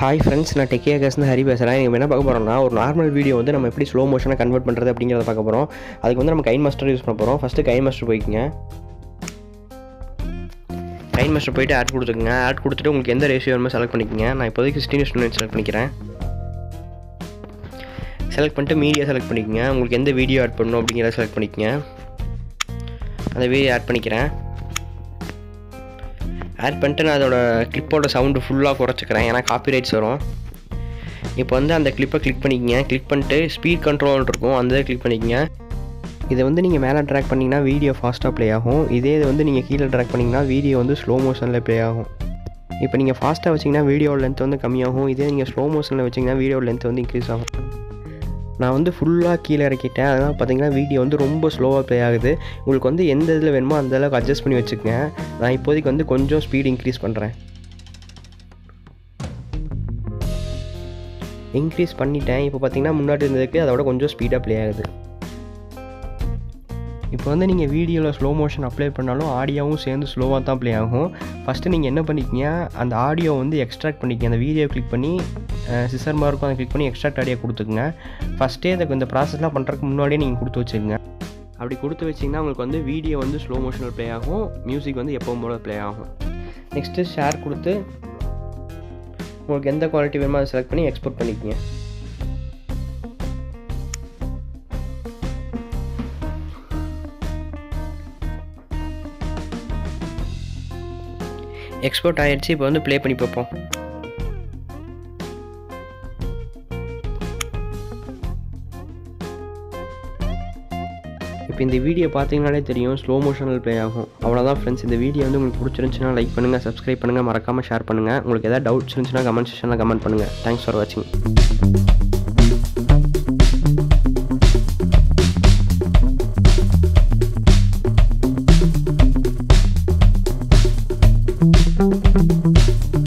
Hi friends, நான் டெக்கியாகஸ்னு ஹரி பேசுகிறேன். நீங்கள் என்ன பார்க்க போகிறோம்னா, ஒரு நார்மல் வீடியோ வந்து நம்ம எப்படி ஸ்லோ மோஷனாக கன்வெர்ட் பண்ணுறது அப்படிங்கிறத பார்க்க போகிறோம். அதுக்கு வந்து நம்ம கைன் மாஸ்டர் யூஸ் பண்ண போகிறோம். ஃபஸ்ட்டு கைன் மாஸ்டர் போய்க்குங்க. கைன் மாஸ்டர் போய்ட்டு ஆட் கொடுத்துக்குங்க. ஆட் கொடுத்துட்டு உங்களுக்கு எந்த ரேஷியோ வேணுமோ செலக்ட் பண்ணிக்கோங்க. நான் இப்போதைக்கு 16:9 செலக்ட் பண்ணிக்கிறேன். செலக்ட் பண்ணிட்டு மீடியா செலக்ட் பண்ணிக்கோங்க. உங்களுக்கு எந்த வீடியோ ஆட் பண்ணணும் அப்படிங்கிறத செலக்ட் பண்ணிக்கோங்க. அந்த வீடியோ ஆட் பண்ணிக்கிறேன். ஆட் பண்ணிட்டு நான் அதோட கிளிப்போட சவுண்டு ஃபுல்லாக குறைச்சிக்கிறேன், ஏன்னா காப்பிரைட்ஸ் வரும். இப்போ வந்து அந்த கிளிப்பை கிளிக் பண்ணிக்கங்க. கிளிக் பண்ணிட்டு ஸ்பீட் கண்ட்ரோல் இருக்கும், அந்த இதை கிளிக் பண்ணிக்கங்க. இதை வந்து நீங்கள் மேலே ட்ராக் பண்ணிங்கன்னா வீடியோ ஃபாஸ்ட்டாக ப்ளே ஆகும். இதே இது வந்து நீங்கள் கீழே ட்ராக் பண்ணிங்கன்னா வீடியோ வந்து ஸ்லோ மோஷனில் ப்ளே ஆகும். இப்போ நீங்கள் ஃபாஸ்ட்டாக வச்சிங்கன்னா வீடியோ லென்த் வந்து கம்மியாகும். இதே நீங்கள் ஸ்லோ மோஷனில் வச்சிங்கன்னா வீடியோ லென்த் வந்து இன்க்ரீஸ் ஆகும். நான் வந்து ஃபுல்லாக கீழே இறக்கிட்டேன். அதனால் பார்த்தீங்கன்னா வீடியோ வந்து ரொம்ப ஸ்லோவாக ப்ளே ஆகுது. உங்களுக்கு வந்து எந்த இதில் வேணுமோ அந்த அளவுக்கு அட்ஜஸ்ட் பண்ணி வச்சுக்கங்க. நான் இப்போதைக்கு வந்து கொஞ்சம் ஸ்பீட் இன்க்ரீஸ் பண்ணுறேன். இன்க்ரீஸ் பண்ணிட்டேன். இப்போ பார்த்தீங்கன்னா முன்னாடி இருந்ததுக்கு அதோட கொஞ்சம் ஸ்பீடாக ப்ளே ஆகுது. இப்போ வந்து நீங்கள் வீடியோவில் ஸ்லோ மோஷன் அப்ளை பண்ணாலும் ஆடியோவும் சேர்ந்து ஸ்லோவாக தான் ப்ளே ஆகும். ஃபஸ்ட்டு நீங்கள் என்ன பண்ணிக்கிங்க, அந்த ஆடியோ வந்து எக்ஸ்ட்ராக்ட் பண்ணிக்கங்க. அந்த வீடியோ கிளிக் பண்ணி சிசர் மார்க்கும் அதை கிளிக் பண்ணி எக்ஸ்ட்ராக்ட் ஆடியோ கொடுத்துக்குங்க. ஃபஸ்ட்டே அதுக்கு இந்த ப்ராசஸ்லாம் பண்ணுறதுக்கு முன்னாடியே நீங்கள் கொடுத்து வச்சுக்கோங்க. அப்படி கொடுத்து வச்சிங்கன்னா உங்களுக்கு வந்து வீடியோ வந்து ஸ்லோ மோஷனில் ப்ளே ஆகும், மியூசிக் வந்து எப்பவும் போல ப்ளே ஆகும். நெக்ஸ்ட்டு ஷேர் கொடுத்து உங்களுக்கு எந்த குவாலிட்டி வேணுமோ அதை செலக்ட் பண்ணி எக்ஸ்போர்ட் பண்ணிக்கங்க. எக்ஸ்போர்ட் ஆகிடுச்சு. இப்போ வந்து ப்ளே பண்ணி பார்ப்போம். இப்போ இந்த வீடியோ பார்த்தீங்கன்னாலே தெரியும் ஸ்லோ மோஷனில் ப்ளே ஆகும். அவ்வளோதான் ஃப்ரெண்ட்ஸ். இந்த வீடியோ வந்து உங்களுக்கு பிடிச்சிருந்துச்சுன்னா லைக் பண்ணுங்கள், சப்ஸ்கிரைப் பண்ணுங்கள், மறக்காமல் ஷேர் பண்ணுங்கள். உங்களுக்கு எதாவது டவுட்ஸ் இருந்துச்சுன்னா கமெண்ட் செக்ஷனில் கமெண்ட் பண்ணுங்கள். தேங்க்ஸ் ஃபார் வாட்சிங்.